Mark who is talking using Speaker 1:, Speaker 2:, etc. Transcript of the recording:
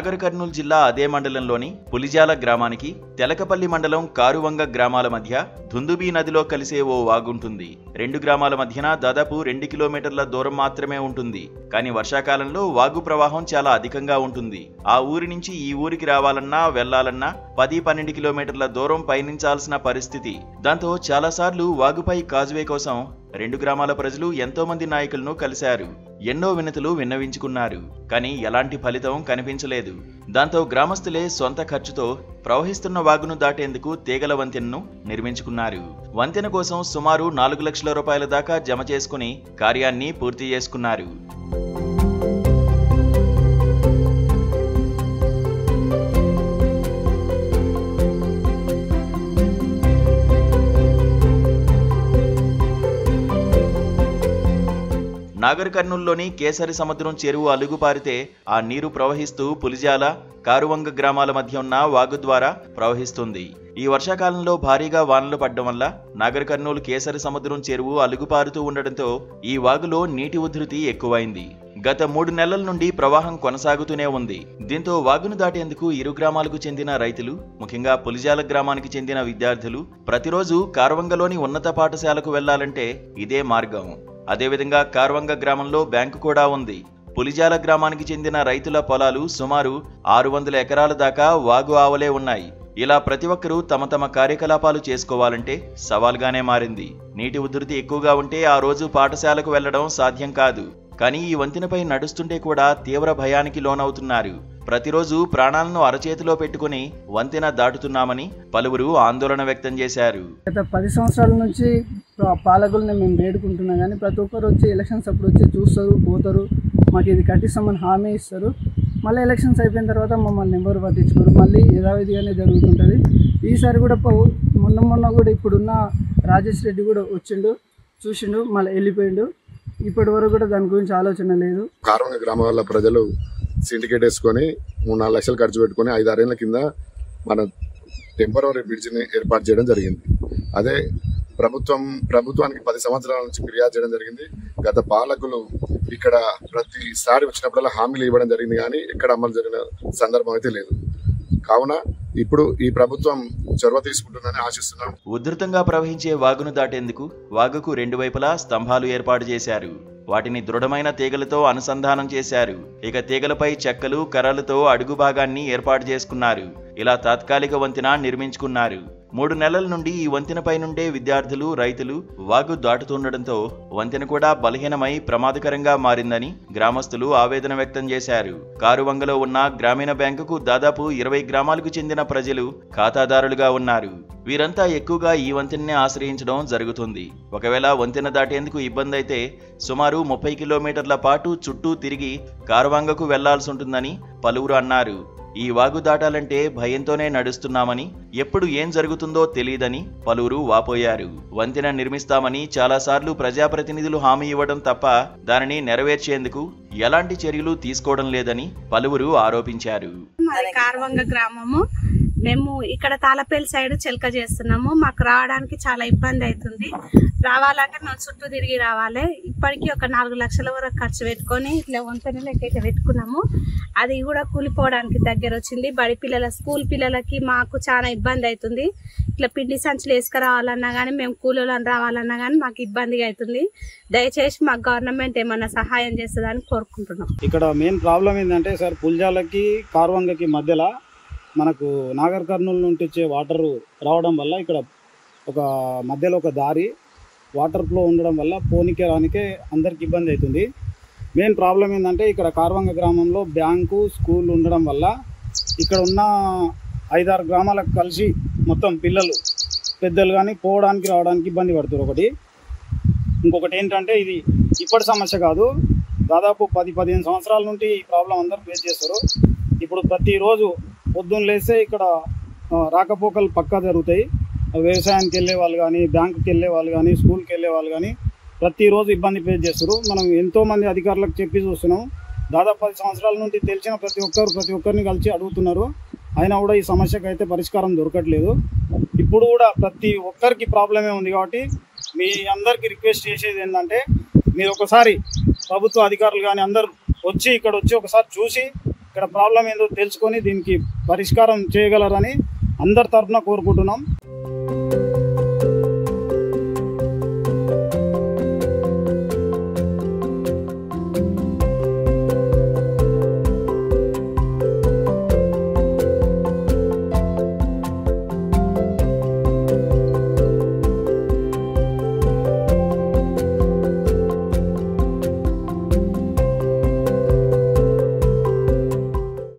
Speaker 1: నాగర్ కర్నూలు జిల్లా అదే మండలంలోని పులిజాల గ్రామానికి తెలకపల్లి మండలం కారువంగ గ్రామాల మధ్య దుందుబి నదిలో కలిసే ఓ వాగుంటుంది. రెండు గ్రామాల మధ్యన దాదాపు 2 కిలోమీటర్ల దూరం మాత్రమే ఉంటుంది. కానీ వర్షాకాలంలో వాగు ప్రవాహం చాలా అధికంగా ఉంటుంది. ఆ ఊరి నుంచి ఈ ఊరికి రావాలన్నా వెళ్లాలన్నా 10-12 కిలోమీటర్ల దూరం పయనించాల్సిన పరిస్థితి. దాంతో చాలాసార్లు వాగుపై కాజువే కోసం రెండు గ్రామాల ప్రజలు ఎంతో మంది నాయకులను కలిశారు. ఎన్నో వినతులు విన్నవించుకున్నారు. కానీ ఎలాంటి ఫలితం కనిపించలేదు. దాంతో గ్రామస్తులే సొంత ఖర్చుతో ప్రవహిస్తున్న వాగును దాటేందుకు తీగల వంతెనను నిర్మించుకున్నారు. వంతెన కోసం సుమారు 4 లక్షల రూపాయల దాకా జమ చేసుకుని కార్యాన్ని పూర్తి చేసుకున్నారు. నాగర్ కర్నూలులోని కేసరి సముద్రం చెరువు అలుగుపారితే ఆ నీరు ప్రవహిస్తూ పులిజాల, కారువంగ గ్రామాల మధ్య ఉన్న వాగు ద్వారా ప్రవహిస్తుంది. ఈ వర్షాకాలంలో భారీగా వానలు పడడం వల్ల నాగర్ కర్నూలు కేసరి సముద్రం చెరువు అలుగుపారుతూ ఉండడంతో ఈ వాగులో నీటి ఉధృతి ఎక్కువైంది. గత 3 నెలల నుండి ప్రవాహం కొనసాగుతూనే ఉంది. దీంతో వాగును దాటేందుకు ఇరు గ్రామాలకు చెందిన రైతులు, ముఖ్యంగా పులిజాల గ్రామానికి చెందిన విద్యార్థులు ప్రతిరోజు కారువంగలోని ఉన్నత పాఠశాలకు వెళ్లాలంటే ఇదే మార్గం. అదేవిధంగా కారువంగ గ్రామంలో బ్యాంకు కూడా ఉంది. పులిజాల గ్రామానికి చెందిన రైతుల పొలాలు సుమారు 600 ఎకరాల దాకా వాగు ఆవలే ఉన్నాయి. ఇలా ప్రతి ఒక్కరూ తమ తమ కార్యకలాపాలు చేసుకోవాలంటే సవాల్గానే మారింది. నీటి ఉధృతి ఎక్కువగా ఉంటే ఆ రోజు పాఠశాలకు వెళ్లడం సాధ్యం కాదు. కానీ ఈ వంతెనపై నడుస్తుంటే కూడా తీవ్ర భయానికి లోనవుతున్నారు. ప్రతిరోజు ప్రాణాలను అరచేతిలో పెట్టుకుని వంతెన దాటుతున్నామని పలువురు ఆందోళన వ్యక్తం చేశారు.
Speaker 2: గత 10 సంవత్సరాల నుంచి పాలకుల్ని మేము వేడుకుంటున్నాం. కానీ ప్రతి ఒక్కరు వచ్చి ఎలక్షన్స్ అప్పుడు వచ్చి చూస్తారు, పోతారు, మాకు ఇది కట్టిస్తామని హామీ ఇస్తారు. మళ్ళీ ఎలక్షన్స్ అయిపోయిన తర్వాత మమ్మల్ని ఎవరు పట్టించుకోరు. మళ్ళీ యథావిధిగానే జరుగుతుంటుంది. ఈసారి కూడా మొన్న కూడా ఇప్పుడున్న రాజేష్ రెడ్డి కూడా వచ్చిండు, చూసిండు, మళ్ళీ వెళ్ళిపోయిండు. ఇప్పటి వరకు కూడా దాని గురించి ఆలోచన లేదు.
Speaker 3: కారువంగ గ్రామాల ప్రజలు సిండికేట్ వేసుకొని 3-4 లక్షలు ఖర్చు పెట్టుకుని 5-6 ఏళ్ల కింద మన టెంపరరీ బ్రిడ్జిని ఏర్పాటు చేయడం జరిగింది. అదే ప్రభుత్వానికి 10 సంవత్సరాల నుంచి ఫిర్యాదు చేయడం జరిగింది. గత పాలకులు ఇక్కడ ప్రతిసారి వచ్చినప్పుడల్లా హామీలు ఇవ్వడం జరిగింది, కానీ ఎక్కడ అమలు జరిగిన సందర్భం అయితే లేదు. కావున ఇప్పుడు ఈ ప్రభుత్వం చొరవ తీసుకుంటుందని ఆశిస్తున్నాం.
Speaker 1: ఉధృతంగా ప్రవహించే వాగును దాటేందుకు వాగుకు 2 వైపులా స్తంభాలు ఏర్పాటు చేశారు. వాటిని దృఢమైన తీగలతో అనుసంధానం చేశారు. ఇక తీగలపై చెక్కలు, కర్రలతో అడుగు భాగాన్ని ఏర్పాటు చేసుకున్నారు. ఇలా తాత్కాలిక వంతెన నిర్మించుకున్నారు. 3 నెలల నుండి ఈ వంతెనపై నుండే విద్యార్థులు, రైతులు వాగు దాటుతుండటంతో వంతెన కూడా బలహీనమై ప్రమాదకరంగా మారిందని గ్రామస్తులు ఆవేదన వ్యక్తం చేశారు. కారువంగలో ఉన్న గ్రామీణ బ్యాంకుకు దాదాపు 20 గ్రామాలకు చెందిన ప్రజలు ఖాతాదారులుగా ఉన్నారు. వీరంతా ఎక్కువగా ఈ వంతెననే ఆశ్రయించడం జరుగుతుంది. ఒకవేళ వంతెన దాటేందుకు ఇబ్బంది అయితే సుమారు 30 కిలోమీటర్ల పాటు చుట్టూ తిరిగి కారువంగకు వెళ్లాల్సి ఉంటుందని పలువురు అన్నారు. ఈ వాగు దాటాలంటే భయంతోనే నడుస్తున్నామని, ఎప్పుడు ఏం జరుగుతుందో తెలియదని పలువురు వాపోయారు. వంతెన నిర్మిస్తామని చాలాసార్లు ప్రజాప్రతినిధులు హామీ ఇవ్వడం తప్ప దానిని నెరవేర్చేందుకు ఎలాంటి చర్యలు తీసుకోవడం లేదని పలువురు ఆరోపించారు.
Speaker 4: కారువంగ గ్రామము, మేము ఇక్కడ తాళపల్లి సైడ్ చిలక చేస్తున్నాము. మాకు రావడానికి చాలా ఇబ్బంది అవుతుంది. రావాలంటే మేము చుట్టూ తిరిగి రావాలి. ఇప్పటికీ ఒక 4 లక్షల వరకు ఖర్చు పెట్టుకొని ఇట్లా వంతెన లెక్క పెట్టుకున్నాము. అది కూడా కూలిపోవడానికి దగ్గర వచ్చింది. బడి పిల్లల, స్కూల్ పిల్లలకి మాకు చాలా ఇబ్బంది అవుతుంది. ఇట్లా పిండి సంచులు వేసుకురావాలన్నా కానీ, మేము కూలీలను రావాలన్నా కానీ మాకు ఇబ్బందిగా అవుతుంది. దయచేసి మాకు గవర్నమెంట్ ఏమన్నా సహాయం చేస్తుందని కోరుకుంటున్నాం.
Speaker 5: ఇక్కడ మెయిన్ ప్రాబ్లం ఏంటంటే సార్, పులిజాలకి కారువంగకి మధ్యలో మనకు నాగర్ కర్నూలు నుండి వచ్చే వాటర్ రావడం వల్ల ఇక్కడ మధ్యలో ఒక దారి వాటర్ ఫ్లో ఉండడం వల్ల పోనీకే రానికే అందరికి ఇబ్బంది అవుతుంది. మెయిన్ ప్రాబ్లం ఏంటంటే ఇక్కడ కారువంగ గ్రామంలో బ్యాంకు, స్కూల్ ఉండడం వల్ల ఇక్కడ ఉన్న 5-6 గ్రామాలకు కలిసి మొత్తం పిల్లలు, పెద్దలు కానీ పోవడానికి రావడానికి ఇబ్బంది పడుతున్నారు. ఇంకొకటి ఏంటంటే ఇది ఇప్పటి సమస్య కాదు, దాదాపు 10-15 సంవత్సరాల నుండి ఈ ప్రాబ్లం అందరూ ఫేస్ చేస్తారు. ఇప్పుడు ప్రతిరోజు పొద్దున్న లేస్తే ఇక్కడ రాకపోకలు పక్కా జరుగుతాయి. వ్యవసాయానికి వెళ్ళే వాళ్ళు కానీ, బ్యాంకుకి వెళ్ళే వాళ్ళు కానీ, స్కూల్కి వెళ్ళే వాళ్ళు కానీ ప్రతిరోజు ఇబ్బంది ఫేస్ చేస్తారు. మనం ఎంతోమంది అధికారులకు చెప్పి చూస్తున్నాం. దాదాపు 10 సంవత్సరాల నుండి తెలిసిన ప్రతి ఒక్కరిని కలిసి అడుగుతున్నారు. అయినా కూడా ఈ సమస్యకు అయితే పరిష్కారం దొరకట్లేదు. ఇప్పుడు కూడా ప్రతి ఒక్కరికి ప్రాబ్లమే ఉంది. కాబట్టి మీ అందరికీ రిక్వెస్ట్ చేసేది ఏంటంటే, మీరు ఒకసారి ప్రభుత్వ అధికారులు కానీ అందరూ ఇక్కడ వచ్చి ఒకసారి చూసి ఇక్కడ ప్రాబ్లం ఏందో తెలుసుకొని దీనికి పరిష్కారం చేయగలరని అందరి తరఫున కోరుకుంటున్నాం.